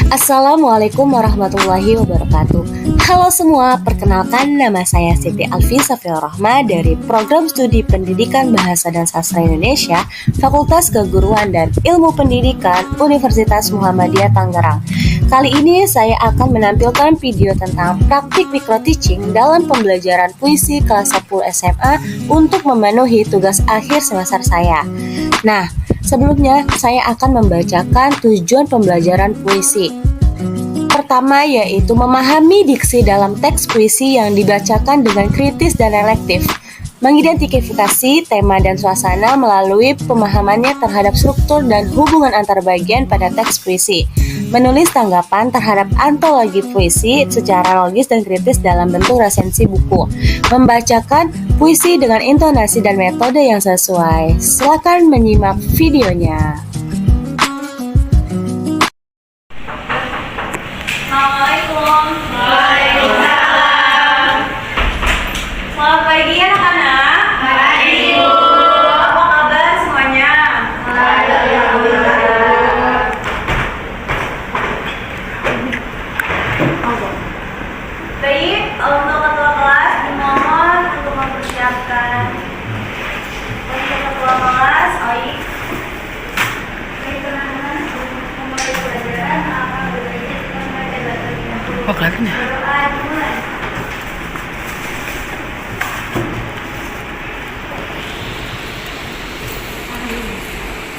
Assalamualaikum warahmatullahi wabarakatuh. Halo semua, perkenalkan nama saya Siti Alfi Safiul Rahma dari Program Studi Pendidikan Bahasa dan Sastra Indonesia, Fakultas Keguruan dan Ilmu Pendidikan, Universitas Muhammadiyah Tangerang. Kali ini saya akan menampilkan video tentang praktik micro-teaching dalam pembelajaran puisi kelas 10 SMA untuk memenuhi tugas akhir semester saya. Nah, sebelumnya saya akan membacakan tujuan pembelajaran puisi. Pertama yaitu memahami diksi dalam teks puisi yang dibacakan dengan kritis dan reflektif, mengidentifikasi tema dan suasana melalui pemahamannya terhadap struktur dan hubungan antar bagian pada teks puisi, menulis tanggapan terhadap antologi puisi secara logis dan kritis dalam bentuk resensi buku, membacakan puisi dengan intonasi dan metode yang sesuai. Silakan menyimak videonya. Assalamualaikum. Waalaikumsalam. Selamat pagi anak-anak. Pagi, Bu. Apa kabar semuanya? Alhamdulillah. Baik, untuk ketua kelas dimohon untuk mempersiapkan. Untuk ketua kelas, Oi. Baik, teman-teman, untuk memulai pelajaran akan berbeda dengan membaca terlebih dahulu. Oh, kelihatan ya? Berdoa dimulai.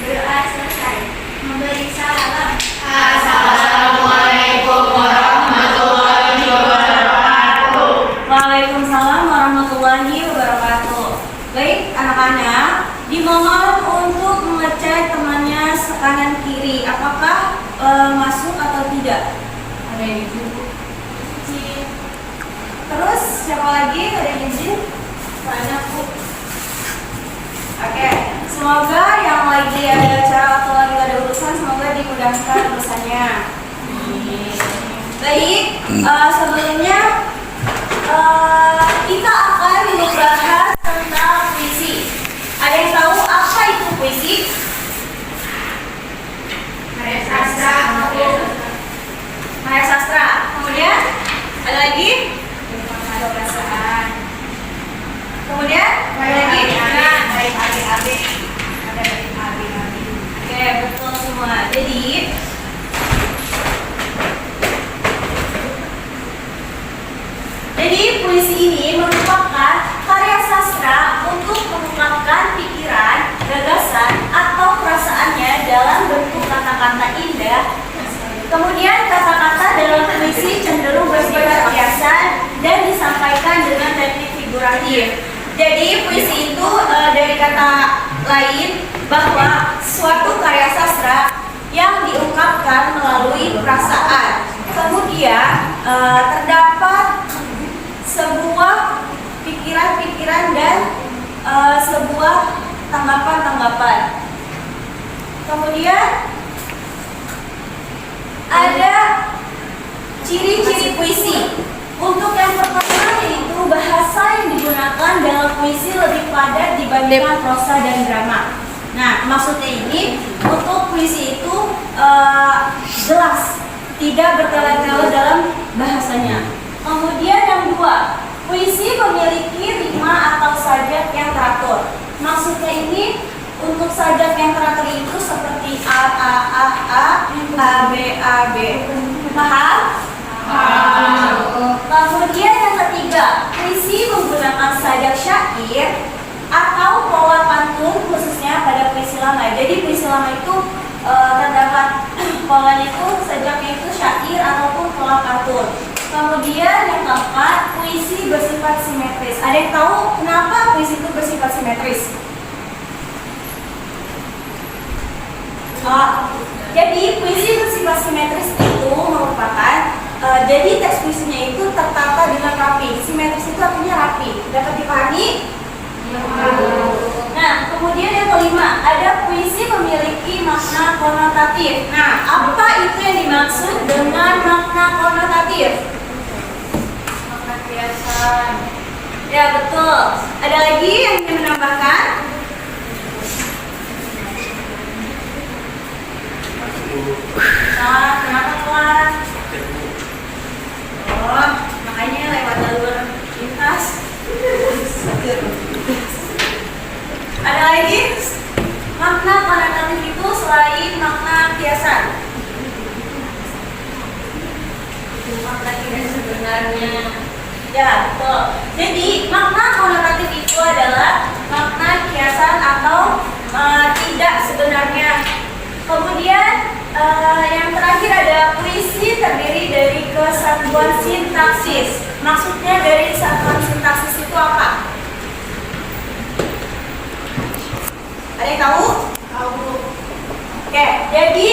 Berdoa selesai. Memberi salam. Assalamualaikum warahmatullahi wabarakatuh. Waalaikumsalam warahmatullahi wabarakatuh. Baik, anak-anak, dimohon untuk mengecek temannya kanan kiri. Apakah masuk atau tidak? Ada yang izin? Terus siapa lagi ada yang izin? Banyak, Bu. Oke, semoga yang lagi ada acara atau lagi ada urusan semoga dimudahkan urusannya. Baik, sebelumnya kita akan membahas tentang puisi. Ada yang tahu apa itu puisi? Karya sastra. Karya sastra. Kemudian ada lagi? Perasaan. Kemudian ada lagi? Dari adik-adik. Ada dari adik-adik. Oke, betul semua. Jadi puisi ini merupakan karya sastra untuk mengungkapkan pikiran, gagasan, atau perasaannya dalam bentuk kata-kata indah. Kemudian kata-kata dalam puisi cenderung bersifat kiasan dan disampaikan dengan teknik figuratif. Jadi puisi itu dari kata lain bahwa suatu karya sastra yang diungkapkan melalui perasaan. Kemudian terdapat sebuah pikiran-pikiran dan sebuah tanggapan-tanggapan. Kemudian ada ciri-ciri puisi. Untuk yang pertama yaitu bahasa yang digunakan dalam puisi lebih padat dibandingkan prosa dan drama. Nah, maksudnya ini untuk puisi itu jelas, tidak bertele-tele dalam bahasanya. Kemudian yang kedua, puisi memiliki rima atau sajak yang teratur. Maksudnya ini untuk sajak yang teratur itu seperti A, A, A, A, A, B, A, B. Paham? Kemudian yang ketiga, puisi menggunakan sajak syair atau pola pantun khususnya pada puisi lama. Jadi puisi lama itu terdapat polanya itu sajaknya itu syair ataupun pola pantun. Kemudian yang keempat, puisi bersifat simetris. Ada yang tahu kenapa puisi itu bersifat simetris? Jadi puisi bersifat simetris itu merupakan jadi teks puisinya itu tertata dengan rapi. Simetris itu artinya rapi. Dapat dipahami? Nah, kemudian yang kelima, ada puisi memiliki makna konotatif. Nah, apa itu yang dimaksud dengan makna konotatif? Makna kiasan. Ya, betul. Ada lagi yang ingin menambahkan? Kenapa kelas? Ya, betul. Jadi makna konotatif itu adalah makna kiasan atau tidak sebenarnya. Kemudian yang terakhir ada puisi terdiri dari kesatuan sintaksis. Maksudnya dari satuan sintaksis itu apa? Ada yang tahu? Tahu. Oke, jadi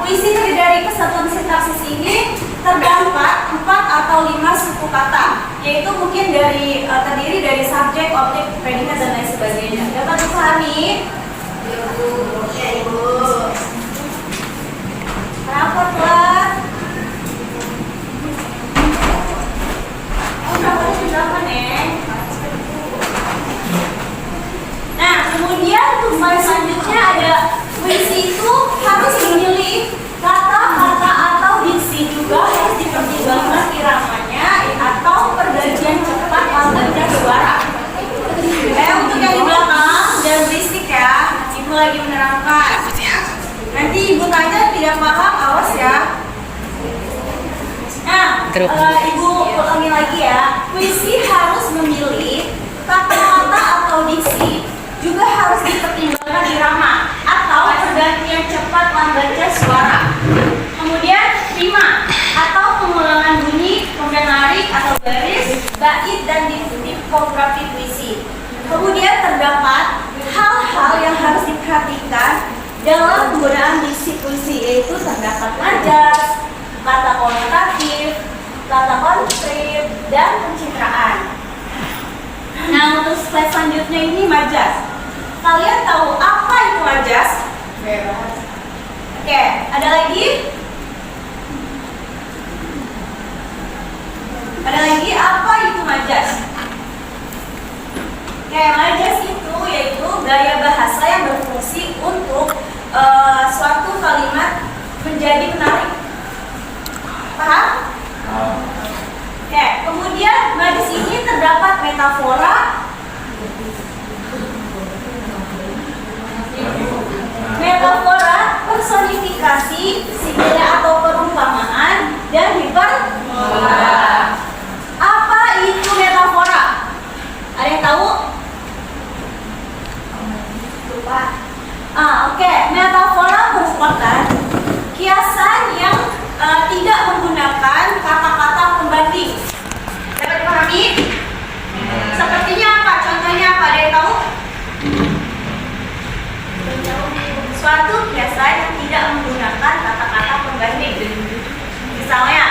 puisi terdiri dari kesatuan sintaksis ini terdapat 4 atau 5 suku kata, yaitu mungkin terdiri dari subjek, objek, predikat dan lain sebagainya. Dapat dipahami? Ya, Ibu. Kenapa telat? Berapa Neng? Nah, kemudian tugas selanjutnya ada puisi itu harus memilih kata-kata atau diksi, juga harus dipertimbangkan iramanya atau pergantian cepat lambatnya suara. Untuk yang di belakang jangan berisik ya, Ibu lagi menerangkan. Nanti Ibu tanya tidak paham, awas ya. Nah, Ibu ulangi lagi ya. Puisi harus memilih kata-kata atau diksi, juga harus dipertimbangkan irama atau pergantian cepat lambatnya suara. Kemudian 5 atau pengulangan bunyi, pembenarik atau baris, bait dan tipografi puisi. Kemudian terdapat hal-hal yang harus diperhatikan dalam penggunaan diksi puisi, yaitu terdapat majas, kata konotatif, kata konstrip, dan pencitraan. Nah, untuk slide selanjutnya ini majas. Kalian tahu apa itu majas? Oke, ada lagi? Ada lagi, apa itu majas? Oke, majas itu yaitu gaya bahasa yang berfungsi untuk suatu kalimat menjadi menarik. Paham? Oke, kemudian majas ini terdapat metafora, personifikasi, simile atau perumpamaan, dan hiperbola. Apa itu metafora? Ada yang tahu? Lupa. Oke. Metafora merupakan kiasan yang tidak menggunakan kata-kata pembanding. Dapat dipahami? Sepertinya apa? Contohnya apa? Ada yang tahu? Suatu kiasan yang tidak menggunakan kata-kata pembanding. Misalnya,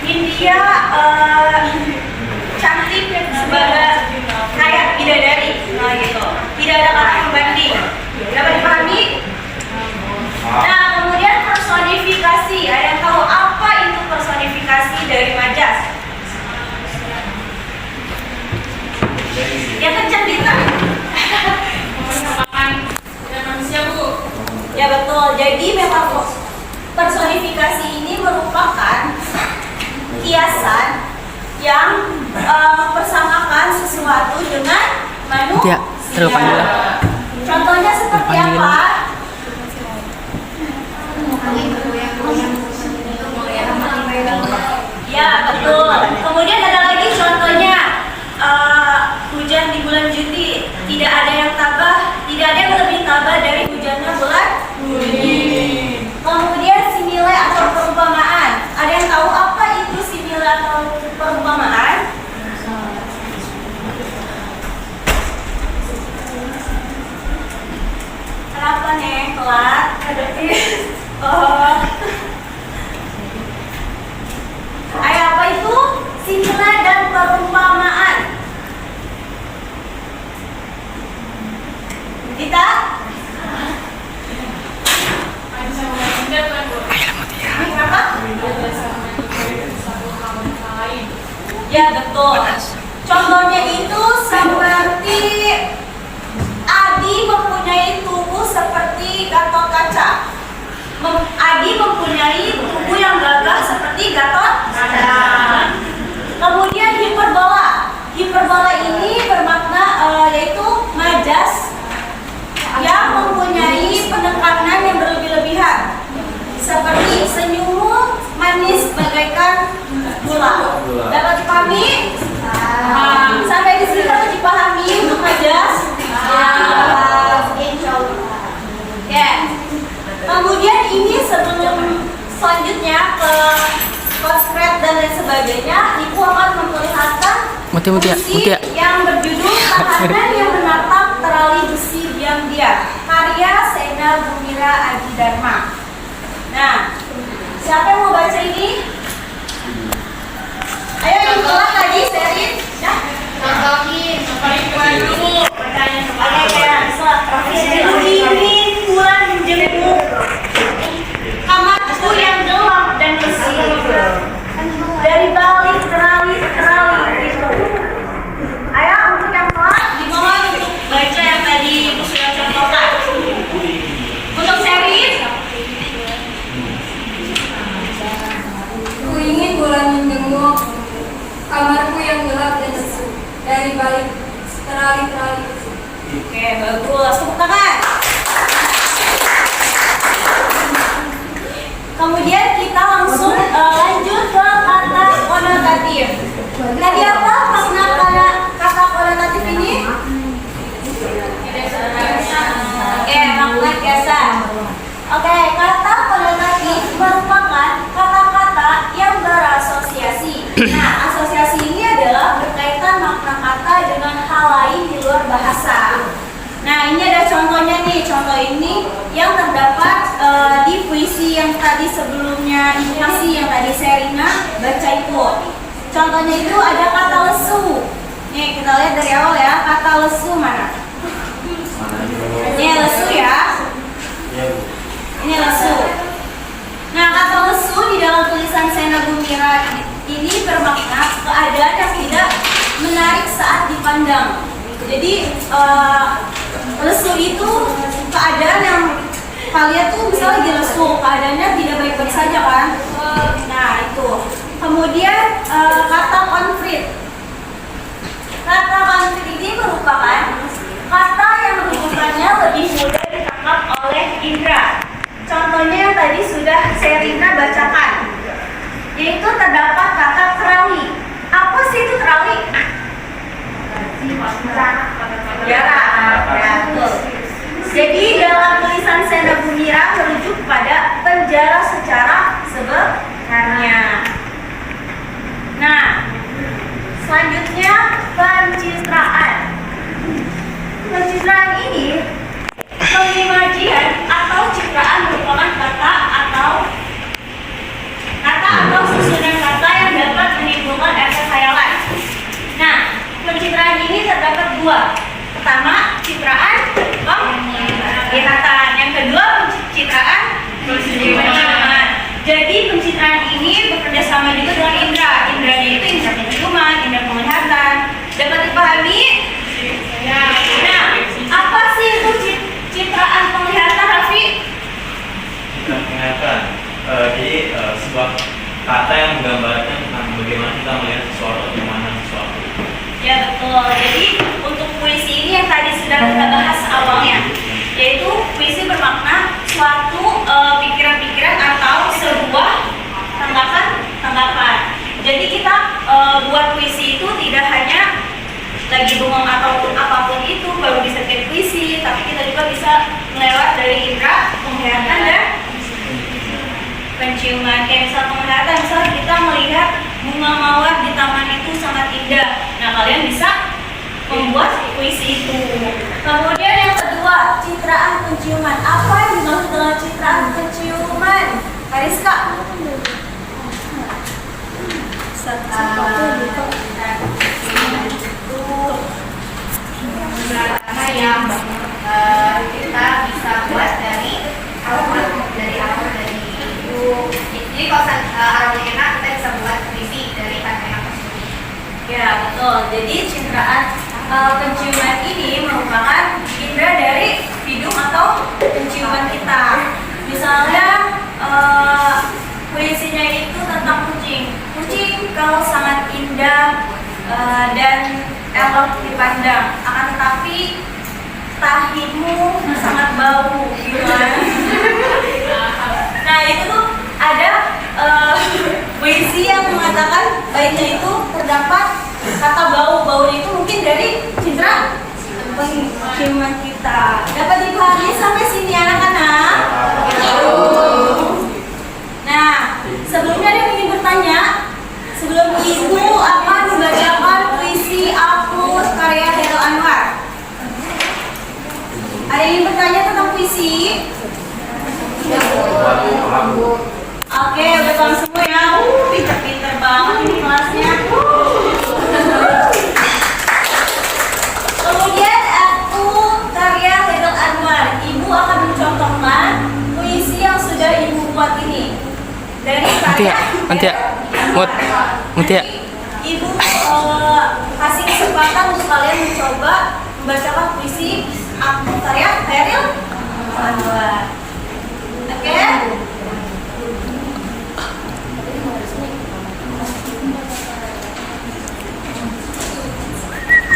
India cantik sebagai kayak bidadari, gitu. Tidak ada kata pembanding. Dapat dipahami? Nah, kemudian personifikasi. Ada yang tahu apa itu personifikasi dari majas? Yang kencang kita. Ya betul. Jadi metafora personifikasi ini merupakan kiasan yang mempersamakan sesuatu dengan manusia. Contohnya seperti apa? Ya betul. Kemudian ada lagi contohnya hujan di bulan Juni. Tidak ada yang tabah, tidak ada yang lebih tabah dari hujannya bulan Juni. Kemudian simile atau perumpamaan. Ada yang tahu apa itu simile atau perumpamaan? Kenapa nih telat? Ayo, apa itu simile dan perumpamaan? Kita? Kenapa? Ya betul. Contohnya itu seperti Adi mempunyai tubuh seperti Gatot Kaca. Adi mempunyai tubuh yang gagah seperti Gatot Kaca. Kemudian hiperbola. Hiperbola ini bermakna yaitu majas yang mempunyai penekanan yang berlebih-lebihan, seperti senyummu manis bagaikan gula Pahami? Sampai di sini harus dipahami untuk majas. Ya. Kemudian ini sebelum selanjutnya ke konslet dan lain sebagainya, Ibu akan memperlihatkan puisi yang berjudul Tahanan yang Menatap Terali Besi Diam-Diam, karya Sena Bumira Adi Dharma. Nah, siapa yang mau baca ini? Ayo yang kelas tadi, Serin. Ya. Dulu. Dingin bulan menjemput, kamarku yang gelap dan bersih, dari balik terali itu. Ayo untuk yang kelas dimohon untuk baca yang tadi Ibu sudah contohkan. Untuk Serin, Ku ingin bulan menjenguk, kamarku yang gelap dan sesu, dari balik terali-terali. oke, bagus, tepuk tangan. Kemudian kita langsung lanjut ke kata konotatif. Tadi apa makna kata konotatif ini? Oke, makna biasa. Oke, kata konotatif merupakan kata-kata yang berasosiasi. Nah, asosiasi ini adalah berkaitan makna kata dengan hal lain di luar bahasa. Nah, ini ada contohnya nih. Contoh ini yang terdapat di puisi yang tadi sebelumnya, puisi yang tadi Serina baca itu. Contohnya itu ada kata lesu. Nih, kita lihat dari awal ya. Kata lesu mana? Ini lesu ya. Ini lesu. Nah, kata lesu di dalam tulisan Sena Bumira ini bermakna keadaan yang tidak menarik saat dipandang. Jadi lesu itu keadaan yang kalian tuh misalnya lagi lesu, keadaannya tidak baik-baik saja kan? Nah itu. Kemudian kata konflik. Kata konflik ini merupakan kata yang rujukannya lebih mudah ditangkap oleh indera. Contohnya yang tadi sudah Serina bacakan, yaitu terdapat kata terali. Apa sih itu terali? Ya, betul. Jadi dalam tulisan Sena Bumira merujuk pada penjara secara sebenarnya. Nah, selanjutnya pencitraan. Pencitraan ini pengimajian atau citraan merupakan kata atau susunan kata yang dapat menimbulkan efek khayalan. Nah, pencitraan ini terdapat dua. Pertama, citraan penglihatan. Yang kedua, pencitraan penciuman. Jadi pencitraan ini bekerja sama juga dengan indera. Inderanya itu indera penciuman, indera penglihatan. Dapat dipahami? Ya. Nah, apa sih itu citraan penglihatan, Raffi? Citraan penglihatan. Jadi sebuah kata yang menggambarkan tentang bagaimana kita melihat sesuatu, bagaimana sesuatu. Ya betul. Jadi untuk puisi ini yang tadi sudah kita bahas awalnya, yaitu puisi bermakna suatu pikiran-pikiran atau sebuah tanggapan. Jadi kita buat puisi itu tidak hanya lagi bengong ataupun apapun itu baru bisa jadi puisi, tapi kita juga bisa melewat dari indera penglihatan dan penciuman. Kayak misal penglihatan, misal kita melihat bunga mawar di taman itu sangat indah. Nah, kalian bisa membuat puisi itu. Kemudian yang kedua, citraan penciuman. Apa yang dimaksud dengan citraan penciuman? Kariska? Karena yang kita bisa buat dari aroma dari itu. Jadi kalau aroma enak kita bisa buat puisi dari aroma tersebut. Ya betul. Jadi citraan penciuman ini merupakan indera dari hidung atau penciuman kita. Misalnya puisinya itu tentang kucing. Kucing kalau sangat indah dan elok dipandang, akan tetapi tahimu sangat bau gitu kan. Nah itu tuh ada puisi yang mengatakan baiknya itu terdapat kata bau. Baunya itu mungkin dari cindera penciuman kita. Dapat dipahami sampai sini anak-anak? Nah, sebelumnya ada yang ingin bertanya. Sebelum ibu akan membacakan puisi Aku karya Hairil Anwar. Ada yang ingin bertanya tentang puisi? Oke, udah paham semua ya. Pinter-pinter banget ini kelasnya. Kemudian Aku karya Hairil Anwar. Ibu akan mencontohkan puisi yang sudah ibu buat ini. Dari karya Mutia. Ibu kasih kesempatan untuk kalian mencoba membacakan puisi Aku karya Hairil Anwar. Oke?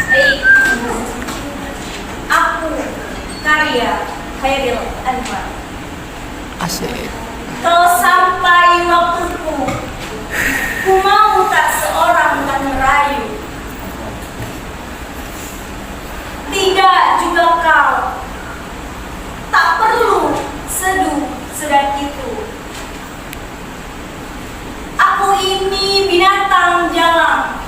Baik. Aku karya Hairil Anwar. Asik. Kalau sampai waktuku, ku mau tak seorang dan merayu. Tidak juga kau, tak perlu seduh sedang itu. Aku ini binatang jalan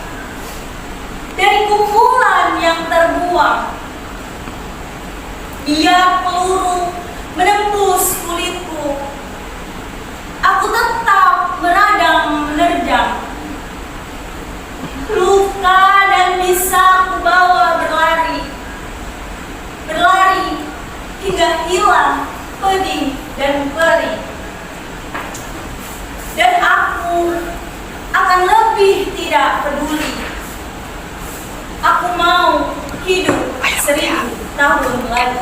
dari kumpulan yang terbuang. Biar peluru menembus kulitku, aku tetap meradang menerjang. Luka dan bisa ku bawa berlari, berlari hingga hilang pedih dan perih. Dan aku akan lebih tidak peduli. Aku mau hidup 1000 tahun lagi.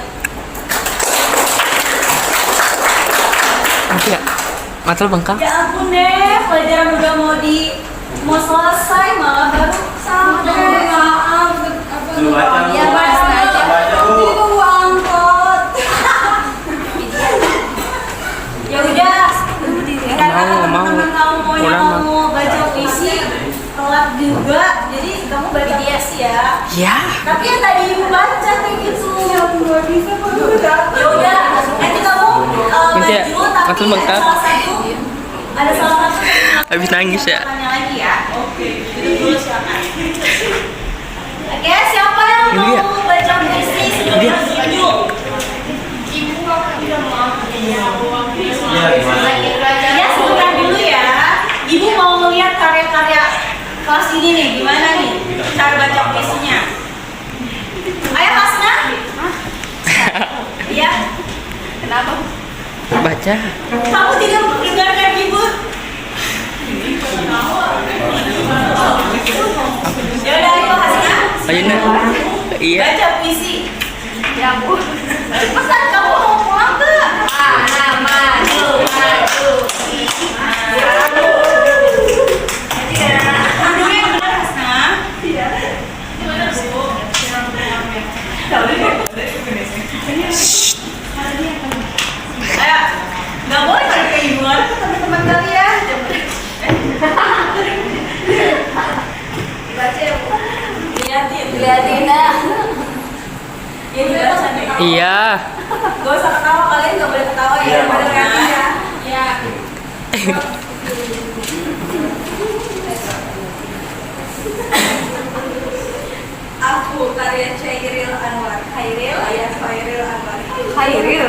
Mutia. Matul bengkak. Ya ampun deh, pelajaran udah mau selesai malah baru sampai. Maaf, Lu baca, Bu. ya baca. Baca, Bu. Ini tunggu angkot. Ya udah. Karena teman-teman kamu mau baca puisi telat juga, jadi kamu baca puisi ya. Ya. Tapi yang tadi ibu baca kayak gitu. Ya nggak bisa. Ya udah, nanti kamu Nanti baju tapi matul bengkak. ada salah satu Habis nangis ya. tanya lagi ya. Oke, itu dulu silakan. Oke, siapa yang Ini dia. mau baca puisi sebelum Dia. baju? Ya, gimana? Ya sebentar dulu ya. Ibu mau melihat karya-karya kelas ini nih, gimana nih cara baca puisinya? Ayo Hasna. Iya. Kenapa? Baca. Kamu tidak mendengarkan ibu? Ya udah, ayo Hasna. Ayo nah. Iya. Baca puisi. Ya Bu. Cepetan, kamu mau pulang nggak? Maju. Dulu yang benar Hasna. Iya. Benar Bu. Ayo, nggak boleh pada ke ibu, ke teman-teman kalian. Baca ya Bu. Lihatin dah. Ini bahasannya. Iya. Gak usah ketawa, kalian gak boleh ketawa ya. Pada lihatin ya. Ya. Aku karya Hairil Anwar. Hairil alias Hairil Anwar. Hairil.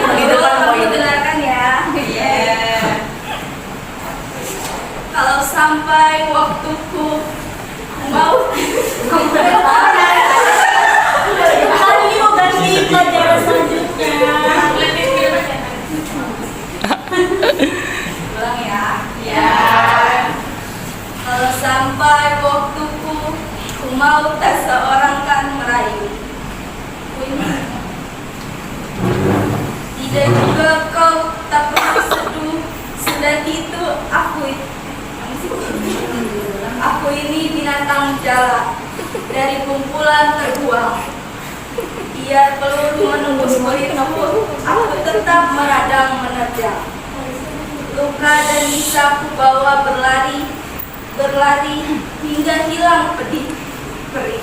Di depan kamu dengarkan ya. Iya. Kalau sampai waktuku mau hari ini mau ganti pelajaran selanjutnya. Ulang ya. Ya. Kalau sampai waktuku, ku mau tak seorang kan merayu. Tidak juga kau tak perlu seduh, sudah itu aku ini binatang jala dari kumpulan terbuang. Biar peluru menembus kulitku, aku tetap meradang menerjang. luka dan bisa ku bawa berlari, berlari hingga hilang pedih perih.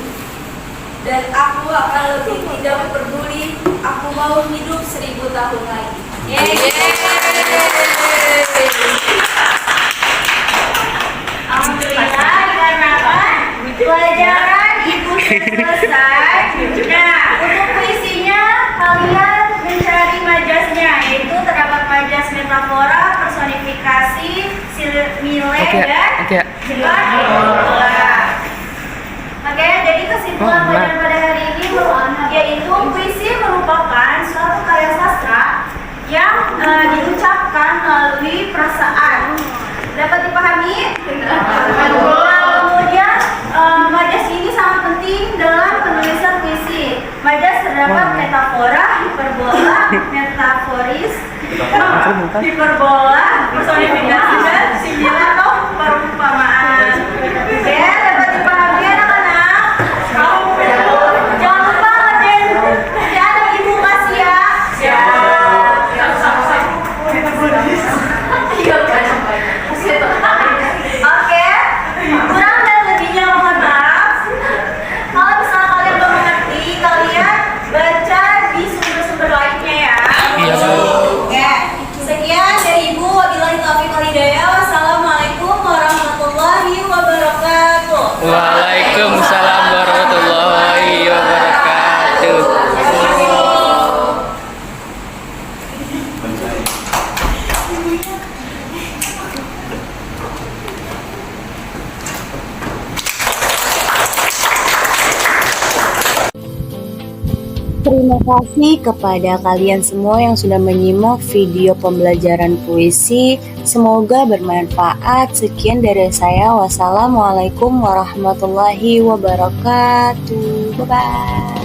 Dan aku akan lebih tidak peduli, aku mau hidup 1000 tahun lagi. Alhamdulillah, dikarenakan pelajaran ibu sudah selesai. Nah, untuk puisinya kalian mencari majasnya, yaitu terdapat majas metafora, personifikasi, simile, dan Oke. hiperbola. Oke, jadi kesimpulan pelajaran pada hari ini yaitu puisi merupakan suatu karya sastra yang diucapkan melalui perasaan. Dapat dipahami? Kemudian majas ini sangat penting dalam penulisan puisi. Majas terdapat metafora, hiperbola, metaforis, hiperbola, personifikasi, dan simile atau perumpamaan. Oke, dapat dipahami anak-anak? Jangan lupa ngerjain kerjaan yang ibu kasih ya. Oke, kurang dan lebihnya mohon maaf. Kalau misalnya kalian belum mengerti, kalian baca di sumber-sumber lainnya ya. Iya, Bu. Oke, sekian dari Ibu. Wabillahi taufiq wal hidayah. Wassalamualaikum warahmatullahi wabarakatuh. Waalaikumsalam warahmatullahi wabarakatuh. Terima kasih kepada kalian semua yang sudah menyimak video pembelajaran puisi. Semoga bermanfaat. Sekian dari saya. Wassalamualaikum warahmatullahi wabarakatuh. Bye-bye.